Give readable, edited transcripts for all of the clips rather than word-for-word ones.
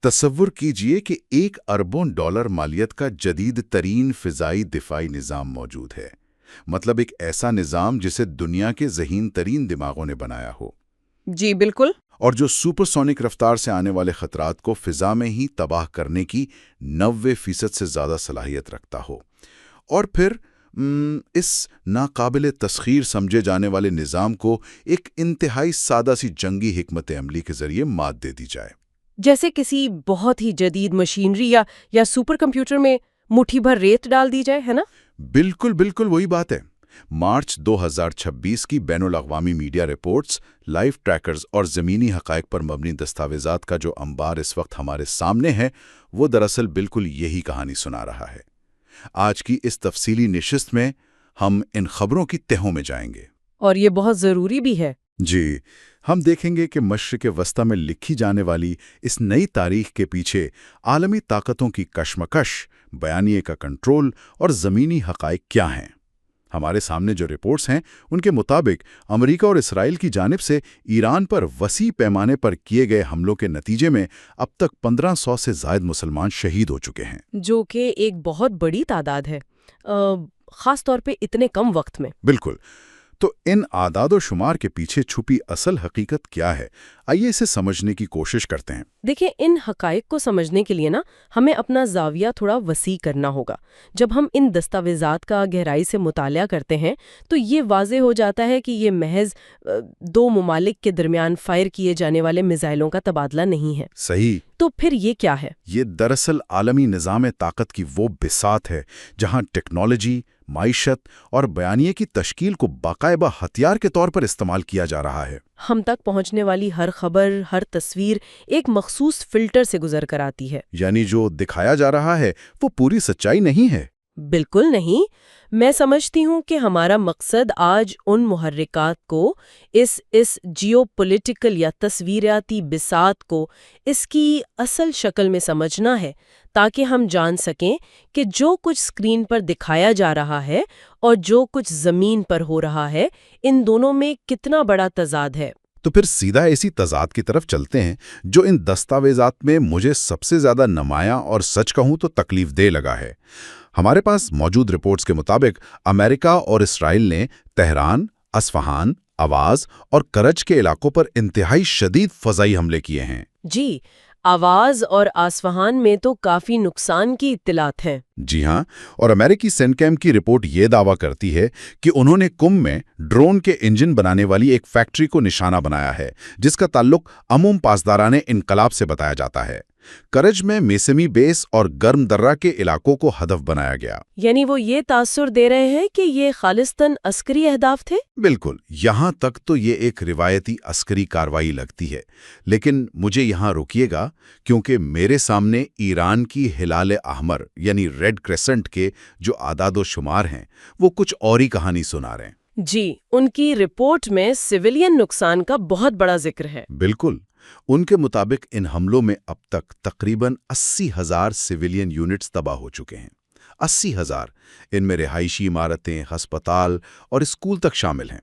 تصور کیجئے کہ $1 ارب مالیت کا جدید ترین فضائی دفاعی نظام موجود ہے، مطلب ایک ایسا نظام جسے دنیا کے ذہین ترین دماغوں نے بنایا ہو، جی بالکل، اور جو سپر سونک رفتار سے آنے والے خطرات کو فضا میں ہی تباہ کرنے کی 90% سے زیادہ صلاحیت رکھتا ہو، اور پھر اس ناقابل تسخیر سمجھے جانے والے نظام کو ایک انتہائی سادہ سی جنگی حکمت عملی کے ذریعے مات دے دی جائے، جیسے کسی بہت ہی جدید مشینری یا سپر کمپیوٹر میں مٹھی بھر ریت ڈال دی جائے، ہے نا؟ بالکل بالکل وہی بات ہے۔ مارچ 2026 کی بین الاقوامی میڈیا رپورٹس، لائف ٹریکرز اور زمینی حقائق پر مبنی دستاویزات کا جو انبار اس وقت ہمارے سامنے ہے، وہ دراصل بالکل یہی کہانی سنا رہا ہے۔ آج کی اس تفصیلی نشست میں ہم ان خبروں کی تہوں میں جائیں گے، اور یہ بہت ضروری بھی ہے۔ جی، ہم دیکھیں گے کہ مشرق وسطیٰ میں لکھی جانے والی اس نئی تاریخ کے پیچھے عالمی طاقتوں کی کشمکش، بیانیے کا کنٹرول اور زمینی حقائق کیا ہیں۔ ہمارے سامنے جو رپورٹس ہیں ان کے مطابق امریکہ اور اسرائیل کی جانب سے ایران پر وسیع پیمانے پر کیے گئے حملوں کے نتیجے میں اب تک 1500 سے زائد مسلمان شہید ہو چکے ہیں، جو کہ ایک بہت بڑی تعداد ہے، خاص طور پہ اتنے کم وقت میں۔ بالکل۔ تو ان اعداد و شمار کے پیچھے چھپی اصل حقیقت کیا ہے؟ آئیے اسے سمجھنے کی کوشش کرتے ہیں۔ دیکھیں، ان حقائق کو سمجھنے کے لیے ہمیں اپنا زاویہ تھوڑا وسیع کرنا ہوگا۔ جب ہم ان دستاویزات کا گہرائی سے مطالعہ کرتے ہیں تو یہ واضح ہو جاتا ہے کہ یہ محض دو ممالک کے درمیان فائر کیے جانے والے میزائلوں کا تبادلہ نہیں ہے۔ صحیح۔ تو پھر یہ کیا ہے؟ یہ دراصل عالمی نظام طاقت کی وہ بساط ہے جہاں ٹیکنالوجی، معیشت اور بیانیے کی تشکیل کو باقاعدہ ہتھیار کے طور پر استعمال کیا جا رہا ہے۔ ہم تک پہنچنے والی ہر خبر، ہر تصویر ایک مخصوص فلٹر سے گزر کر آتی ہے۔ یعنی جو دکھایا جا رہا ہے وہ پوری سچائی نہیں ہے۔ بالکل نہیں۔ میں سمجھتی ہوں کہ ہمارا مقصد آج ان محرکات کو، اس جیو پولیٹیکل یا تصویراتی بساط کو اس کی اصل شکل میں سمجھنا ہے، تاکہ ہم جان سکیں کہ جو کچھ اسکرین پر دکھایا جا رہا ہے اور جو کچھ زمین پر ہو رہا ہے، ان دونوں میں کتنا بڑا تضاد ہے۔ تو پھر سیدھا اسی تضاد کی طرف چلتے ہیں جو ان دستاویزات میں مجھے سب سے زیادہ نمایاں اور سچ کہوں تو تکلیف دہ لگا ہے۔ ہمارے پاس موجود رپورٹس کے مطابق امریکہ اور اسرائیل نے تہران، اصفہان، آواز اور کرج کے علاقوں پر انتہائی شدید فضائی حملے کیے ہیں۔ جی، آواز اور آصفہان میں تو کافی نقصان کی اطلاعات ہیں۔ جی ہاں، اور امریکی سینکیم کی رپورٹ یہ دعویٰ کرتی ہے کہ انہوں نے قم میں ڈرون کے انجن بنانے والی ایک فیکٹری کو نشانہ بنایا ہے، جس کا تعلق عموم پاسداران انقلاب سے بتایا جاتا ہے۔ کرج میں میسمی بیس اور گرم درہ کے علاقوں کو ہدف بنایا گیا۔ یعنی وہ یہ تاثر دے رہے ہیں کہ یہ خالصتاً عسکری اہداف تھے؟ بالکل۔ یہاں تک تو یہ ایک روایتی عسکری کارروائی لگتی ہے، لیکن مجھے یہاں روکیے گا کیونکہ میرے سامنے ایران کی ہلال احمر یعنی ریڈ کریسنٹ کے جو اعداد و شمار ہیں وہ کچھ اور ہی کہانی سنا رہے ہیں۔ جی، ان کی رپورٹ میں سویلین نقصان کا بہت بڑا ذکر ہے۔ بالکل۔ ان کے مطابق ان حملوں میں اب تک تقریباً 80,000 سویلین یونٹس تباہ ہو چکے ہیں۔ 80,000، ان میں رہائشی عمارتیں، ہسپتال اور اسکول تک شامل ہیں۔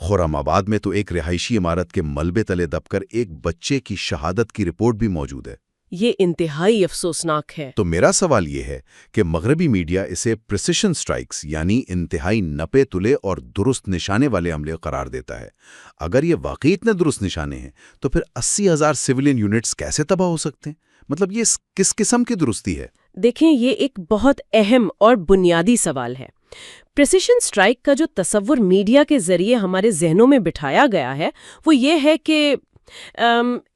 خرم آباد میں تو ایک رہائشی عمارت کے ملبے تلے دب کر ایک بچے کی شہادت کی رپورٹ بھی موجود ہے۔ یہ انتہائی افسوسناک ہے۔ تو میرا سوال یہ ہے کہ مغربی میڈیا اسے پریسیشن سٹرائکس یعنی انتہائی نپے تلے اور درست نشانے والے حملے قرار دیتا ہے۔ اگر یہ واقعی اتنے درست نشانے ہیں تو پھر 80,000 سویلین یونٹس کیسے تباہ ہو سکتے ہیں؟ مطلب یہ کس قسم کی درستی ہے؟ دیکھیں، یہ ایک بہت اہم اور بنیادی سوال ہے۔ پریسیشن سٹرائک کا جو تصور میڈیا کے ذریعے ہمارے ذہنوں میں بٹھایا گیا ہے وہ یہ ہے کہ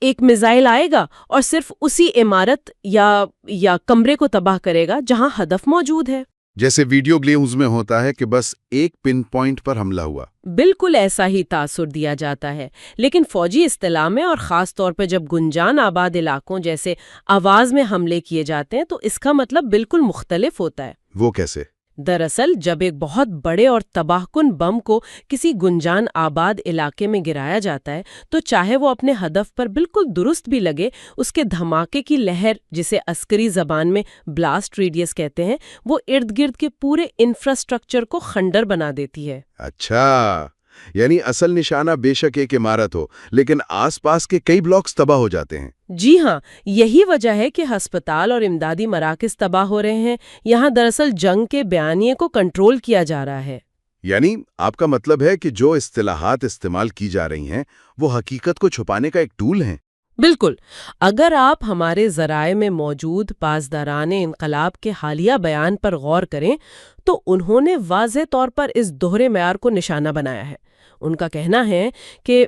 ایک میزائل آئے گا اور صرف اسی عمارت یا کمرے کو تباہ کرے گا جہاں ہدف موجود ہے، جیسے ویڈیو گیمز میں ہوتا ہے کہ بس ایک پن پوائنٹ پر حملہ ہوا۔ بالکل ایسا ہی تاثر دیا جاتا ہے، لیکن فوجی اصطلاح میں اور خاص طور پر جب گنجان آباد علاقوں جیسے آواز میں حملے کیے جاتے ہیں تو اس کا مطلب بالکل مختلف ہوتا ہے۔ وہ کیسے؟ دراصل جب ایک بہت بڑے اور تباہ کن بم کو کسی گنجان آباد علاقے میں گرایا جاتا ہے تو چاہے وہ اپنے ہدف پر بالکل درست بھی لگے، اس کے دھماکے کی لہر، جسے عسکری زبان میں بلاسٹ ریڈیس کہتے ہیں، وہ ارد گرد کے پورے انفراسٹرکچر کو خنڈر بنا دیتی ہے۔ اچھا، یعنی اصل نشانہ بے شک ایک عمارت ہو لیکن آس پاس کے کئی بلاکس تباہ ہو جاتے ہیں۔ جی ہاں، یہی وجہ ہے کہ ہسپتال اور امدادی مراکز تباہ ہو رہے ہیں۔ یہاں دراصل جنگ کے بیانیے کو کنٹرول کیا جا رہا ہے۔ یعنی آپ کا مطلب ہے کہ جو اصطلاحات استعمال کی جا رہی ہیں وہ حقیقت کو چھپانے کا ایک ٹول ہیں؟ بالکل۔ اگر آپ ہمارے ذرائع میں موجود پاسداران انقلاب کے حالیہ بیان پر غور کریں تو انہوں نے واضح طور پر اس دوہرے معیار کو نشانہ بنایا ہے۔ ان کا کہنا ہے کہ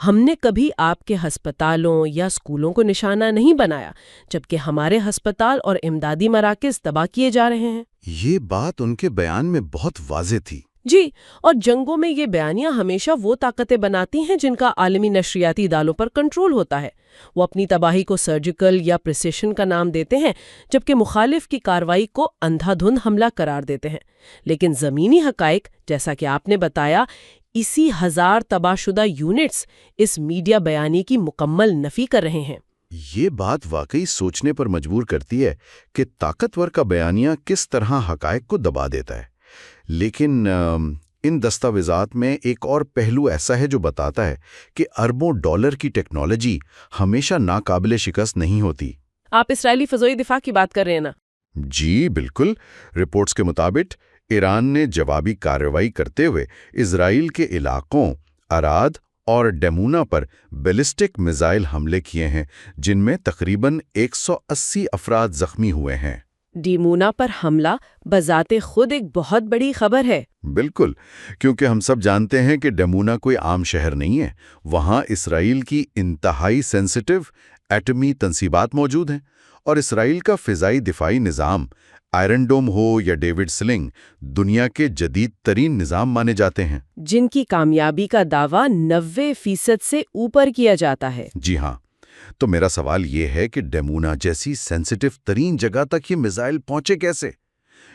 ہم نے کبھی آپ کے ہسپتالوں یا اسکولوں کو نشانہ نہیں بنایا جبکہ ہمارے ہسپتال اور امدادی مراکز تباہ کیے جا رہے ہیں۔ یہ بات ان کے بیان میں بہت واضح تھی۔ جی، اور جنگوں میں یہ بیانیاں ہمیشہ وہ طاقتیں بناتی ہیں جن کا عالمی نشریاتی اداروں پر کنٹرول ہوتا ہے۔ وہ اپنی تباہی کو سرجیکل یا پریسیشن کا نام دیتے ہیں جبکہ مخالف کی کارروائی کو اندھا دھند حملہ قرار دیتے ہیں۔ لیکن زمینی حقائق جیسا کہ آپ نے بتایا، اسی 1000 تباہ شدہ یونٹس اس میڈیا بیانی کی مکمل نفی کر رہے ہیں۔ یہ بات واقعی سوچنے پر مجبور کرتی ہے کہ طاقتور کا بیانیہ کس طرح حقائق کو دبا دیتا ہے۔ لیکن ان دستاویزات میں ایک اور پہلو ایسا ہے جو بتاتا ہے کہ اربوں ڈالر کی ٹیکنالوجی ہمیشہ ناقابل شکست نہیں ہوتی۔ آپ اسرائیلی فضائی دفاع کی بات کر رہے ہیں نا؟ جی بالکل۔ رپورٹس کے مطابق ایران نے جوابی کارروائی کرتے ہوئے اسرائیل کے علاقوں اراد اور ڈیمونا پر بیلسٹک میزائل حملے کیے ہیں جن میں تقریباً 180 افراد زخمی ہوئے ہیں۔ ڈیمونا پر حملہ بذات خود ایک بہت بڑی خبر ہے۔ بالکل، کیونکہ ہم سب جانتے ہیں کہ ڈیمونا کوئی عام شہر نہیں ہے۔ وہاں اسرائیل کی انتہائی سینسٹیو ایٹمی تنصیبات موجود ہیں اور اسرائیل کا فضائی دفاعی نظام آئرن ڈوم ہو یا ڈیوڈ سلنگ دنیا کے جدید ترین نظام مانے جاتے ہیں، جن کی کامیابی کا دعویٰ 90% سے اوپر کیا جاتا ہے۔ جی ہاں۔ تو میرا سوال یہ ہے کہ ڈیمونا جیسی سینسٹیو ترین جگہ تک یہ میزائل پہنچے کیسے؟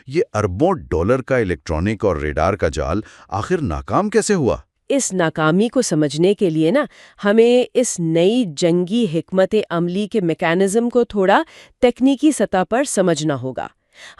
یہ اربوں ڈالر کا الیکٹرونک اور ریڈار کا جال آخر ناکام کیسے ہوا؟ اس ناکامی کو سمجھنے کے لیے ہمیں اس نئی جنگی حکمت عملی کے میکانزم کو تھوڑا تکنیکی سطح پر سمجھنا ہوگا۔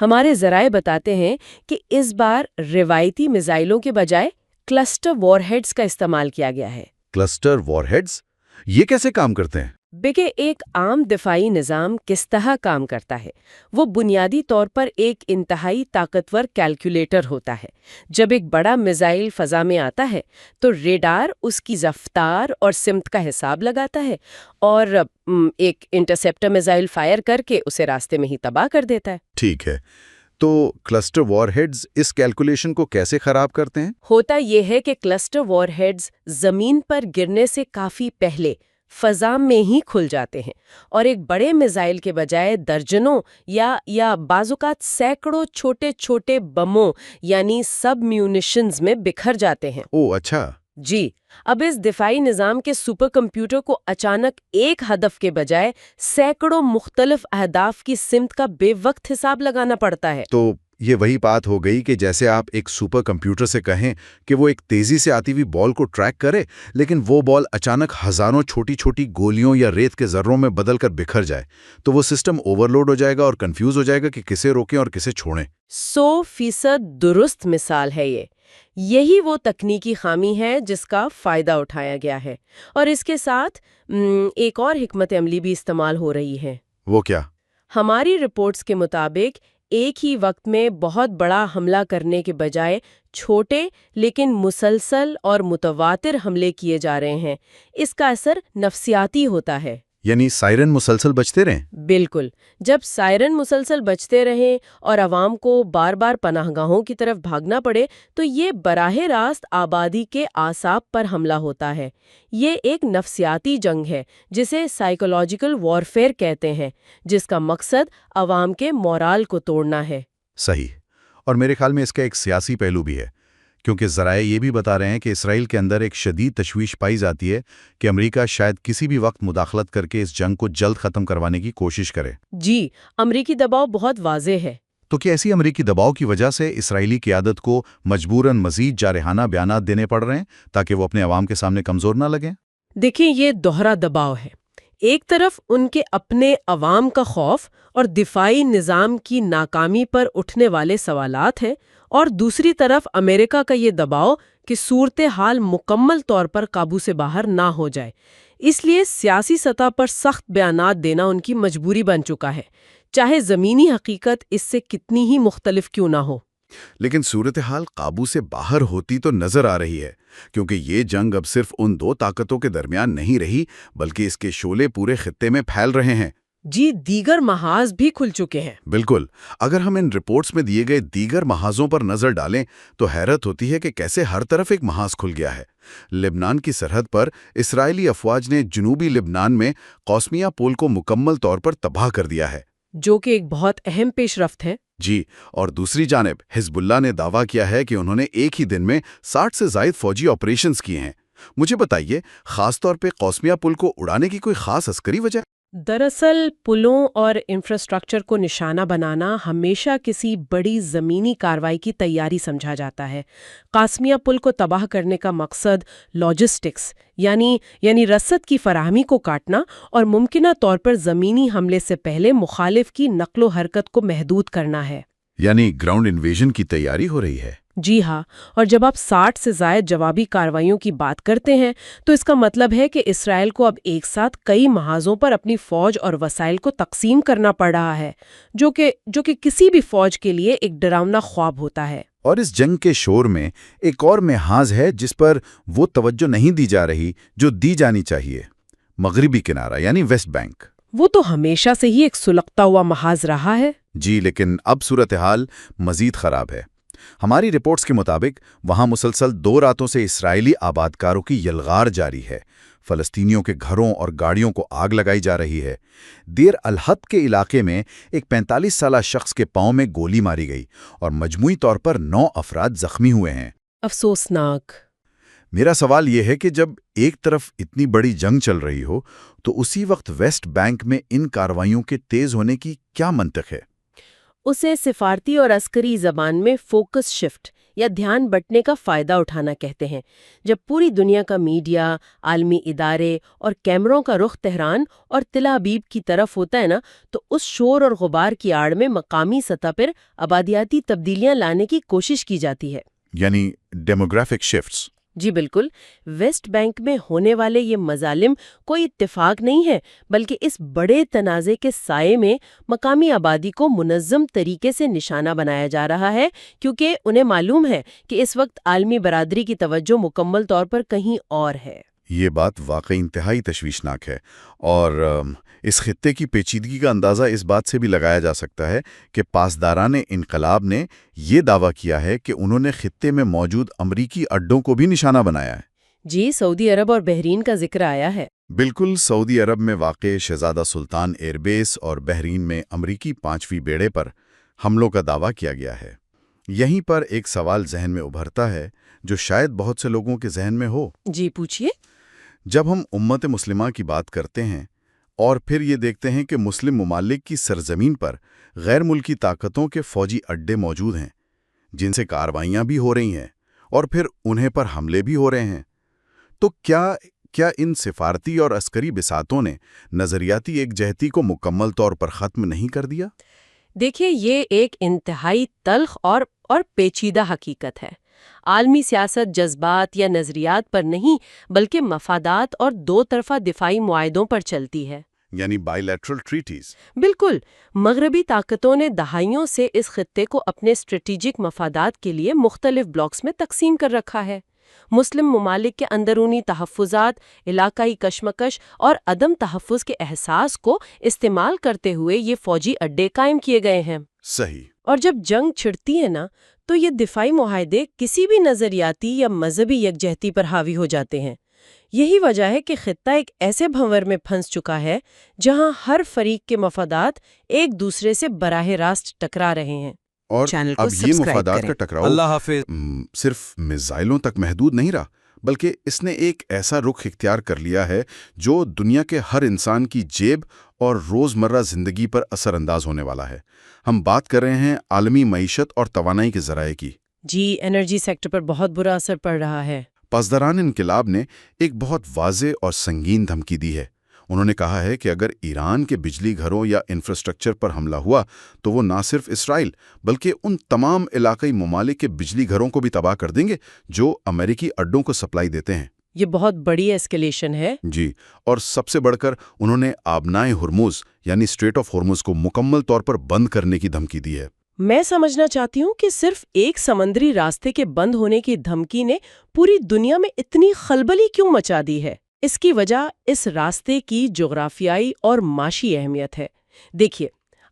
ہمارے ذرائع بتاتے ہیں کہ اس بار روایتی میزائلوں کے بجائے کلسٹر وار ہیڈز کا استعمال کیا گیا ہے۔ کلسٹر وار ہیڈز یہ کیسے کام کرتے ہیں؟ بکہ ایک عام دفاعی نظام کس طرح کام کرتا ہے؟ وہ بنیادی طور پر ایک انتہائی طاقتور کیلکولیٹر ہوتا ہے۔ جب ایک بڑا میزائل فضا میں آتا ہے تو ریڈار اس کی رفتار اور سمت کا حساب لگاتا ہے اور ایک انٹرسیپٹر میزائل فائر کر کے اسے راستے میں ہی تباہ کر دیتا ہے۔ ٹھیک ہے، تو کلسٹر وار ہیڈز اس کیلکولیشن کو کیسے خراب کرتے ہیں؟ ہوتا یہ ہے کہ کلسٹر وار ہیڈز زمین پر گرنے سے کافی پہلے فضا میں ہی کھل جاتے ہیں اور ایک بڑے میزائل کے بجائے درجنوں یا بعض اوقات سینکڑوں چھوٹے چھوٹے بموں یعنی سب میونیشنز میں بکھر جاتے ہیں۔ اوہ اچھا۔ جی، اب اس دفاعی نظام کے سپر کمپیوٹر کو اچانک ایک ہدف کے بجائے سینکڑوں مختلف اہداف کی سمت کا بے وقت حساب لگانا پڑتا ہے۔ تو یہ وہی بات ہو گئی کہ جیسے آپ ایک سپر کمپیوٹر سے کہیں کہ وہ ایک تیزی سے آتی ہوئی بال کو ٹریک کرے لیکن وہ بال اچانک ہزاروں چھوٹی چھوٹی گولیوں یا ریت کے ذروں میں بدل کر بکھر جائے تو وہ سسٹم اوورلوڈ ہو جائے گا اور کنفیوز ہو جائے گا کہ کسے روکیں اور کسے چھوڑیں۔ 100% درست مثال ہے یہ۔ یہی وہ تکنیکی خامی ہے جس کا فائدہ اٹھایا گیا ہے اور اس کے ساتھ ایک اور حکمت عملی بھی استعمال ہو رہی ہے۔ وہ کیا؟ ہماری رپورٹس کے مطابق ایک ہی وقت میں بہت بڑا حملہ کرنے کے بجائے چھوٹے لیکن مسلسل اور متواتر حملے کیے جا رہے ہیں۔ اس کا اثر نفسیاتی ہوتا ہے۔ یعنی سائرن مسلسل بجتے رہیں؟ بالکل، جب سائرن مسلسل بجتے رہیں اور عوام کو بار بار پناہ گاہوں کی طرف بھاگنا پڑے تو یہ براہ راست آبادی کے اعصاب پر حملہ ہوتا ہے۔ یہ ایک نفسیاتی جنگ ہے جسے سائیکولوجیکل وارفیئر کہتے ہیں، جس کا مقصد عوام کے مورال کو توڑنا ہے۔ صحیح، اور میرے خیال میں اس کا ایک سیاسی پہلو بھی ہے، کیونکہ ذرائع یہ بھی بتا رہے ہیں کہ اسرائیل کے اندر ایک شدید تشویش پائی جاتی ہے کہ امریکہ شاید کسی بھی وقت مداخلت کر کے اس جنگ کو جلد ختم کروانے کی کوشش کرے۔ جی، امریکی دباؤ بہت واضح ہے۔ تو کیا ایسی امریکی دباؤ کی وجہ سے اسرائیلی قیادت کو مجبوراً مزید جارحانہ بیانات دینے پڑ رہے ہیں تاکہ وہ اپنے عوام کے سامنے کمزور نہ لگیں؟ دیکھیں، یہ دوہرا دباؤ ہے۔ ایک طرف ان کے اپنے عوام کا خوف اور دفاعی نظام کی ناکامی پر اٹھنے والے سوالات ہیں اور دوسری طرف امریکہ کا یہ دباؤ کہ صورتحال مکمل طور پر قابو سے باہر نہ ہو جائے، اس لیے سیاسی سطح پر سخت بیانات دینا ان کی مجبوری بن چکا ہے، چاہے زمینی حقیقت اس سے کتنی ہی مختلف کیوں نہ ہو۔ لیکن صورتحال قابو سے باہر ہوتی تو نظر آ رہی ہے، کیونکہ یہ جنگ اب صرف ان دو طاقتوں کے درمیان نہیں رہی، بلکہ اس کے شعلے پورے خطے میں پھیل رہے ہیں۔ جی، دیگر محاذ بھی کھل چکے ہیں۔ بالکل، اگر ہم ان رپورٹس میں دیے گئے دیگر محاذوں پر نظر ڈالیں تو حیرت ہوتی ہے کہ کیسے ہر طرف ایک محاذ کھل گیا ہے۔ لبنان کی سرحد پر اسرائیلی افواج نے جنوبی لبنان میں قوسمیہ پول کو مکمل طور پر تباہ کر دیا ہے، جو کہ ایک بہت اہم پیش رفت ہے۔ جی، اور دوسری جانب حزب اللہ نے دعویٰ کیا ہے کہ انہوں نے ایک ہی دن میں 60 سے زائد فوجی آپریشنز کیے ہیں۔ مجھے بتائیے، خاص طور پہ قوسمیہ پل کو اڑانے کی کوئی خاص عسکری وجہ؟ دراصل پلوں اور انفراسٹرکچر کو نشانہ بنانا ہمیشہ کسی بڑی زمینی کارروائی کی تیاری سمجھا جاتا ہے۔ قاسمیہ پل کو تباہ کرنے کا مقصد لاجسٹکس یعنی رسد کی فراہمی کو کاٹنا اور ممکنہ طور پر زمینی حملے سے پہلے مخالف کی نقل و حرکت کو محدود کرنا ہے۔ یعنی گراؤنڈ انویژن کی تیاری ہو رہی ہے۔ جی ہاں، اور جب آپ 60 سے زائد جوابی کارروائیوں کی بات کرتے ہیں تو اس کا مطلب ہے کہ اسرائیل کو اب ایک ساتھ کئی محاذوں پر اپنی فوج اور وسائل کو تقسیم کرنا پڑ رہا ہے، جو کہ کسی بھی فوج کے لیے ایک ڈراؤنا خواب ہوتا ہے۔ اور اس جنگ کے شور میں ایک اور محاذ ہے جس پر وہ توجہ نہیں دی جا رہی جو دی جانی چاہیے، مغربی کنارہ یعنی ویسٹ بینک۔ وہ تو ہمیشہ سے ہی ایک سلگتا ہوا محاذ رہا ہے۔ جی، لیکن اب صورتحال مزید خراب ہے۔ ہماری رپورٹس کے مطابق وہاں مسلسل 2 راتوں سے اسرائیلی آبادکاروں کی یلغار جاری ہے۔ فلسطینیوں کے گھروں اور گاڑیوں کو آگ لگائی جا رہی ہے۔ دیر الحد کے علاقے میں ایک 45 سالہ شخص کے پاؤں میں گولی ماری گئی اور مجموعی طور پر 9 افراد زخمی ہوئے ہیں۔ افسوسناک۔ میرا سوال یہ ہے کہ جب ایک طرف اتنی بڑی جنگ چل رہی ہو تو اسی وقت ویسٹ بینک میں ان کارروائیوں کے تیز ہونے کی کیا منطق ہے؟ اسے سفارتی اور عسکری زبان میں فوکس شفٹ یا دھیان بٹنے کا فائدہ اٹھانا کہتے ہیں۔ جب پوری دنیا کا میڈیا، عالمی ادارے اور کیمروں کا رخ تہران اور تل ابیب کی طرف ہوتا ہے نا، تو اس شور اور غبار کی آڑ میں مقامی سطح پر آبادیاتی تبدیلیاں لانے کی کوشش کی جاتی ہے۔ یعنی ڈیموگرافک شفٹس۔ جی بالکل، ویسٹ بینک میں ہونے والے یہ مظالم کوئی اتفاق نہیں ہے، بلکہ اس بڑے تنازع کے سائے میں مقامی آبادی کو منظم طریقے سے نشانہ بنایا جا رہا ہے، کیونکہ انہیں معلوم ہے کہ اس وقت عالمی برادری کی توجہ مکمل طور پر کہیں اور ہے۔ یہ بات واقعی انتہائی تشویشناک ہے، اور اس خطے کی پیچیدگی کا اندازہ اس بات سے بھی لگایا جا سکتا ہے کہ پاسداران انقلاب نے یہ دعویٰ کیا ہے کہ انہوں نے خطے میں موجود امریکی اڈوں کو بھی نشانہ بنایا ہے۔ جی، سعودی عرب اور بحرین کا ذکر آیا ہے۔ بالکل، سعودی عرب میں واقع شہزادہ سلطان ایئر بیس اور بحرین میں امریکی 5ویں بیڑے پر حملوں کا دعویٰ کیا گیا ہے۔ یہیں پر ایک سوال ذہن میں ابھرتا ہے جو شاید بہت سے لوگوں کے ذہن میں ہو۔ جی پوچھیے۔ جب ہم امت مسلمہ کی بات کرتے ہیں اور پھر یہ دیکھتے ہیں کہ مسلم ممالک کی سرزمین پر غیر ملکی طاقتوں کے فوجی اڈے موجود ہیں جن سے کارروائیاں بھی ہو رہی ہیں اور پھر انہیں پر حملے بھی ہو رہے ہیں، تو کیا ان سفارتی اور عسکری بساتوں نے نظریاتی ایک جہتی کو مکمل طور پر ختم نہیں کر دیا؟ دیکھیے، یہ ایک انتہائی تلخ اور پیچیدہ حقیقت ہے۔ عالمی سیاست جذبات یا نظریات پر نہیں، بلکہ مفادات اور 2 طرفہ دفاعی معاہدوں پر چلتی ہے، یعنی بائی لیٹرل ٹریٹیز۔ بالکل۔ مغربی طاقتوں نے دہائیوں سے اس خطے کو اپنے اسٹریٹجک مفادات کے لیے مختلف بلاکس میں تقسیم کر رکھا ہے۔ مسلم ممالک کے اندرونی تحفظات، علاقائی کشمکش اور عدم تحفظ کے احساس کو استعمال کرتے ہوئے یہ فوجی اڈے قائم کیے گئے ہیں۔ صحیح۔ اور جب جنگ چھڑتی ہے نا، تو یہ دفاعی معاہدے کسی بھی نظریاتی یا مذہبی یکجہتی پر حاوی ہو جاتے ہیں۔ یہی وجہ ہے کہ خطہ ایک ایسے بھنور میں پھنس چکا ہے جہاں ہر فریق کے مفادات ایک دوسرے سے براہ راست ٹکرا رہے ہیں۔ اور چینل کو اب یہ سبسکرائب مفادات کریں۔ کا ٹکراؤ اللہ حافظ۔ صرف میزائلوں تک محدود نہیں رہا، بلکہ اس نے ایک ایسا رخ اختیار کر لیا ہے جو دنیا کے ہر انسان کی جیب اور روزمرہ زندگی پر اثر انداز ہونے والا ہے۔ ہم بات کر رہے ہیں عالمی معیشت اور توانائی کے ذرائع کی۔ جی، انرجی سیکٹر پر بہت برا اثر پڑ رہا ہے۔ پاسداران انقلاب نے ایک بہت واضح اور سنگین دھمکی دی ہے۔ انہوں نے کہا ہے کہ اگر ایران کے بجلی گھروں یا انفراسٹرکچر پر حملہ ہوا تو وہ نہ صرف اسرائیل بلکہ ان تمام علاقائی ممالک کے بجلی گھروں کو بھی تباہ کر دیں گے جو امریکی اڈوں کو سپلائی دیتے ہیں۔ یہ بہت بڑی ایسکیلیشن ہے۔ جی، اور سب سے بڑھ کر انہوں نے آبنائے ہرمز یعنی اسٹریٹ آف ہرمز کو مکمل طور پر بند کرنے کی دھمکی دی ہے۔ میں سمجھنا چاہتی ہوں کہ صرف ایک سمندری راستے کے بند ہونے کی دھمکی نے پوری دنیا میں اتنی خلبلی کیوں مچا دی ہے؟ اس کی وجہ اس راستے کی جغرافیائی اور معاشی اہمیت ہے۔ دیکھیے،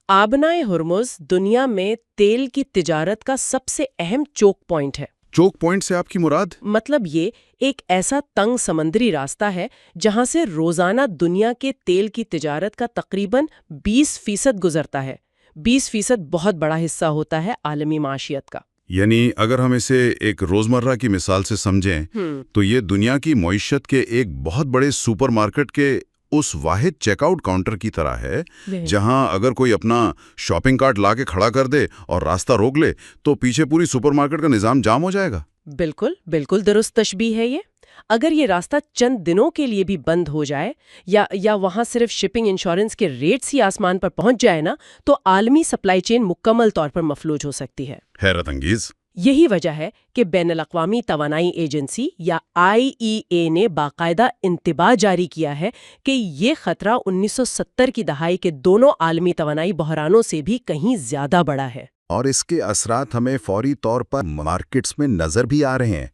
آبنائے ہرمز دنیا میں تیل کی تجارت کا سب سے اہم چوک پوائنٹ ہے۔ چوک پوائنٹ سے آپ کی مراد؟ مطلب یہ ایک ایسا تنگ سمندری راستہ ہے جہاں سے روزانہ دنیا کے تیل کی تجارت کا تقریباً 20% گزرتا ہے۔ 20% بہت بڑا حصہ ہوتا ہے عالمی معیشت کا۔ یعنی اگر ہم اسے ایک روزمرہ کی مثال سے سمجھیں تو یہ دنیا کی معیشت کے ایک بہت بڑے سپر مارکیٹ کے اس واحد چیک آؤٹ کاؤنٹر کی طرح ہے جہاں اگر کوئی اپنا شاپنگ کارٹ لا کے کھڑا کر دے اور راستہ روک لے تو پیچھے پوری سپر مارکیٹ کا نظام جام ہو جائے گا۔ بالکل بالکل درست تشبیہ ہے یہ۔ اگر یہ راستہ چند دنوں کے لیے بھی بند ہو جائے یا وہاں صرف شپنگ انشورنس کے ریٹس ہی آسمان پر پہنچ جائے نا تو عالمی سپلائی چین مکمل طور پر مفلوج ہو سکتی ہے۔ حیرت انگیز۔ یہی وجہ ہے کہ بین الاقوامی توانائی ایجنسی یا IEA نے باقاعدہ انتباہ جاری کیا ہے کہ یہ خطرہ 1970 کی دہائی کے دونوں عالمی توانائی بحرانوں سے بھی کہیں زیادہ بڑا ہے۔ اور اس کے اثرات ہمیں فوری طور پر مارکیٹس میں نظر بھی آ رہے ہیں۔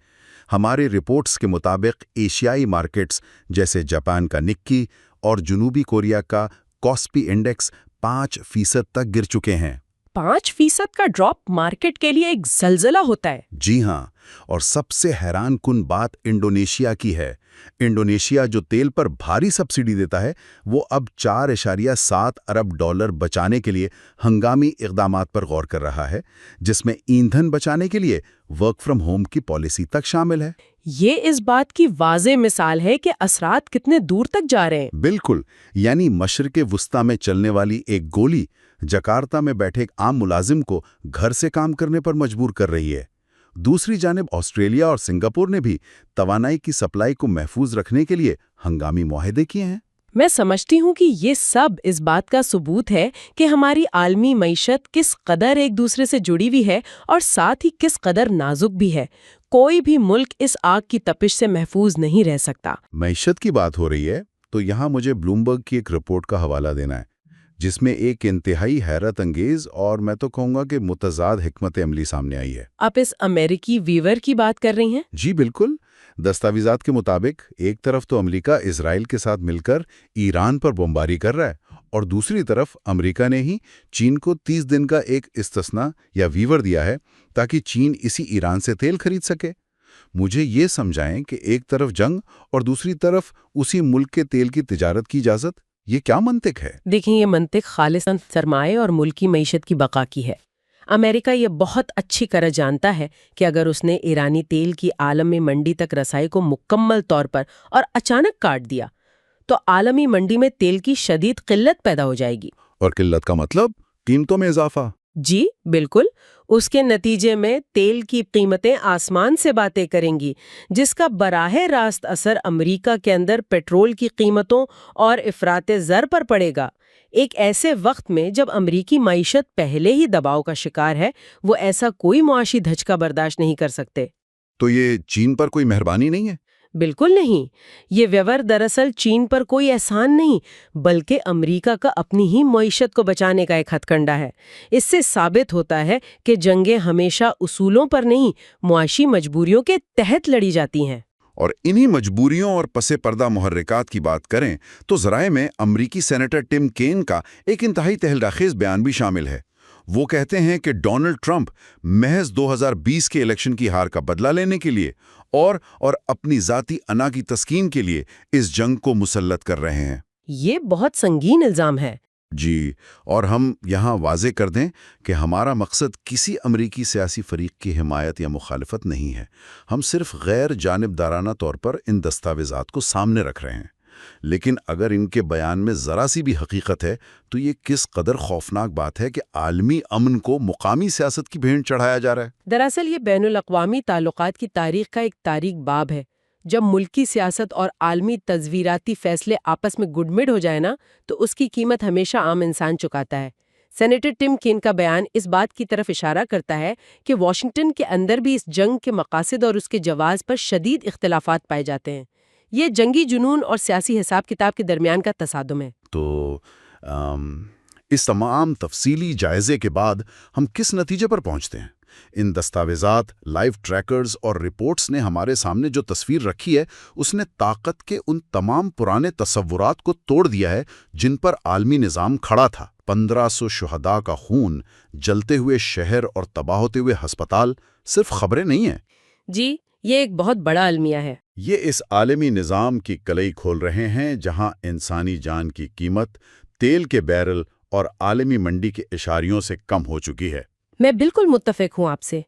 ہماری رپورٹس کے مطابق ایشیائی مارکیٹس جیسے جاپان کا نکی اور جنوبی کوریا کا کاسپی انڈیکس 5% تک گر چکے ہیں۔ 5% کا ڈراپ مارکیٹ کے لیے ایک زلزلہ ہوتا ہے۔ جی ہاں، اور سب سے حیران کن بات انڈونیشیا کی ہے۔ انڈونیشیا جو تیل پر بھاری سبسڈی دیتا ہے وہ اب $4.7 ارب بچانے کے لیے ہنگامی اقدامات پر غور کر رہا ہے، جس میں ایندھن بچانے کے لیے ورک فرام ہوم کی پالیسی تک شامل ہے۔ یہ اس بات کی واضح مثال ہے کہ اثرات کتنے دور تک جا رہے ہیں۔ بالکل، یعنی مشرق وسطیٰ میں چلنے والی ایک گولی جکارتا میں بیٹھے ایک عام ملازم کو گھر سے کام کرنے پر مجبور کر رہی ہے۔ دوسری جانب آسٹریلیا اور سنگاپور نے بھی توانائی کی سپلائی کو محفوظ رکھنے کے لیے ہنگامی معاہدے کیے ہیں۔ میں سمجھتی ہوں کہ یہ سب اس بات کا ثبوت ہے کہ ہماری عالمی معیشت کس قدر ایک دوسرے سے جڑی ہوئی ہے اور ساتھ ہی کس قدر نازک بھی ہے۔ کوئی بھی ملک اس آگ کی تپش سے محفوظ نہیں رہ سکتا۔ معیشت کی بات ہو رہی ہے تو یہاں مجھے بلومبرگ کی ایک رپورٹ کا حوالہ دینا ہے جس میں ایک انتہائی حیرت انگیز اور میں تو کہوں گا کہ متضاد حکمت عملی سامنے آئی ہے۔ آپ اس امریکی ویور کی بات کر رہی ہیں؟ جی بالکل۔ دستاویزات کے مطابق ایک طرف تو امریکہ اسرائیل کے ساتھ مل کر ایران پر بمباری کر رہا ہے اور دوسری طرف امریکہ نے ہی چین کو 30 دن کا ایک استثنا یا ویور دیا ہے تاکہ چین اسی ایران سے تیل خرید سکے۔ مجھے یہ سمجھائیں کہ ایک طرف جنگ اور دوسری طرف اسی ملک کے تیل کی تجارت کی اجازت، یہ کیا منطق ہے؟ دیکھیں، یہ منطق خالصاً سرمایہ اور ملکی معیشت کی بقا کی ہے۔ امریکہ یہ بہت اچھی طرح جانتا ہے کہ اگر اس نے ایرانی تیل کی عالمی منڈی تک رسائی کو مکمل طور پر اور اچانک کاٹ دیا تو عالمی منڈی میں تیل کی شدید قلت پیدا ہو جائے گی۔ اور قلت کا مطلب قیمتوں میں اضافہ۔ جی بالکل، اس کے نتیجے میں تیل کی قیمتیں آسمان سے باتیں کریں گی، جس کا براہ راست اثر امریکہ کے اندر پیٹرول کی قیمتوں اور افراط زر پر پڑے گا۔ ایک ایسے وقت میں جب امریکی معیشت پہلے ہی دباؤ کا شکار ہے، وہ ایسا کوئی معاشی دھچکا برداشت نہیں کر سکتے۔ تو یہ چین پر کوئی مہربانی نہیں ہے؟ بالکل نہیں۔ یہ ویور دراصل چین پر کوئی احسان نہیں بلکہ امریکہ کا اپنی ہی معیشت کو بچانے کا ایک ہتھ کنڈا ہے۔ اس سے ثابت ہوتا ہے کہ جنگیں ہمیشہ اصولوں پر نہیں، معاشی مجبوریوں کے تحت لڑی جاتی ہیں۔ اور انہی مجبوریوں اور پس پردہ محرکات کی بات کریں تو ذرائع میں امریکی سینیٹر ٹم کین کا ایک انتہائی تہلکہ بیان بھی شامل ہے۔ وہ کہتے ہیں کہ ڈونلڈ ٹرمپ محض 2020 کے الیکشن کی ہار کا بدلہ لینے کے لیے اور اپنی ذاتی انا کی تسکین کے لیے اس جنگ کو مسلط کر رہے ہیں۔ یہ بہت سنگین الزام ہے۔ جی، اور ہم یہاں واضح کر دیں کہ ہمارا مقصد کسی امریکی سیاسی فریق کی حمایت یا مخالفت نہیں ہے۔ ہم صرف غیر جانبدارانہ طور پر ان دستاویزات کو سامنے رکھ رہے ہیں۔ لیکن اگر ان کے بیان میں ذرا سی بھی حقیقت ہے تو یہ کس قدر خوفناک بات ہے کہ عالمی امن کو مقامی سیاست کی بھینٹ چڑھایا جا رہا ہے۔ دراصل یہ بین الاقوامی تعلقات کی تاریخ کا ایک تاریک باب ہے جب ملکی سیاست اور عالمی تصویراتی فیصلے آپس میں گڈمڈ ہو جائے نا تو اس کی قیمت ہمیشہ عام انسان چکاتا ہے۔ سینیٹر ٹم کین کا بیان اس بات کی طرف اشارہ کرتا ہے کہ واشنگٹن کے اندر بھی اس جنگ کے مقاصد اور اس کے جواز پر شدید اختلافات پائے جاتے ہیں۔ یہ جنگی جنون اور سیاسی حساب کتاب کے درمیان کا تصادم ہے۔ تو اس تمام تفصیلی جائزے کے بعد ہم کس نتیجے پر پہنچتے ہیں؟ ان دستاویزات، لائیو ٹریکرز اور رپورٹس نے ہمارے سامنے جو تصویر رکھی ہے اس نے طاقت کے ان تمام پرانے تصورات کو توڑ دیا ہے جن پر عالمی نظام کھڑا تھا۔ 1500 شہداء کا خون، جلتے ہوئے شہر اور تباہ ہوتے ہوئے ہسپتال صرف خبریں نہیں ہیں۔ جی، یہ ایک بہت بڑا المیہ ہے۔ یہ اس عالمی نظام کی کلئی کھول رہے ہیں جہاں انسانی جان کی قیمت تیل کے بیرل اور عالمی منڈی کے اشاریوں سے کم ہو چکی ہے۔ میں بالکل متفق ہوں آپ سے،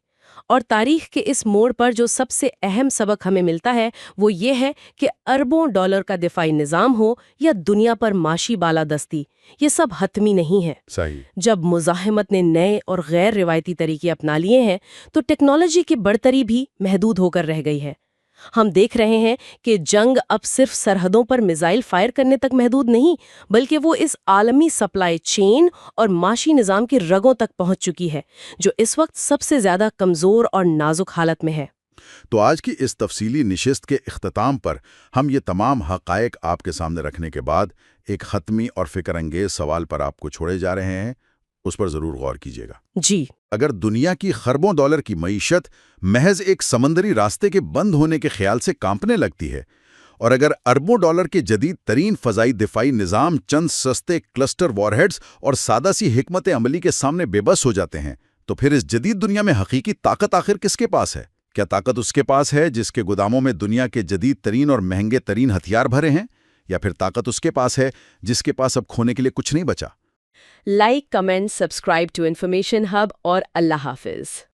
اور تاریخ کے اس موڑ پر جو سب سے اہم سبق ہمیں ملتا ہے وہ یہ ہے کہ اربوں ڈالر کا دفاعی نظام ہو یا دنیا پر معاشی بالادستی، یہ سب حتمی نہیں ہے۔ صحیح۔ جب مزاحمت نے نئے اور غیر روایتی طریقے اپنا لیے ہیں تو ٹیکنالوجی کی برتری بھی محدود ہو کر رہ گئی ہے۔ ہم دیکھ رہے ہیں کہ جنگ اب صرف سرحدوں پر میزائل فائر کرنے تک محدود نہیں، بلکہ وہ اس عالمی سپلائی چین اور معاشی نظام کی رگوں تک پہنچ چکی ہے، جو اس وقت سب سے زیادہ کمزور اور نازک حالت میں ہے۔ تو آج کی اس تفصیلی نشست کے اختتام پر ہم یہ تمام حقائق آپ کے سامنے رکھنے کے بعد ایک حتمی اور فکر انگیز سوال پر آپ کو چھوڑے جا رہے ہیں، اس پر ضرور غور کیجیے گا۔ جی، اگر دنیا کی خربوں ڈالر کی معیشت محض ایک سمندری راستے کے بند ہونے کے خیال سے کانپنے لگتی ہے، اور اگر اربوں ڈالر کے جدید ترین فضائی دفاعی نظام چند سستے کلسٹر وار ہیڈز اور سادہ سی حکمت عملی کے سامنے بے بس ہو جاتے ہیں، تو پھر اس جدید دنیا میں حقیقی طاقت آخر کس کے پاس ہے؟ کیا طاقت اس کے پاس ہے جس کے گوداموں میں دنیا کے جدید ترین اور مہنگے ترین ہتھیار بھرے ہیں، یا پھر طاقت اس کے پاس ہے جس کے پاس اب کھونے کے لیے کچھ نہیں بچا؟ Like, comment, subscribe to information hub, اور اللہ حافظ۔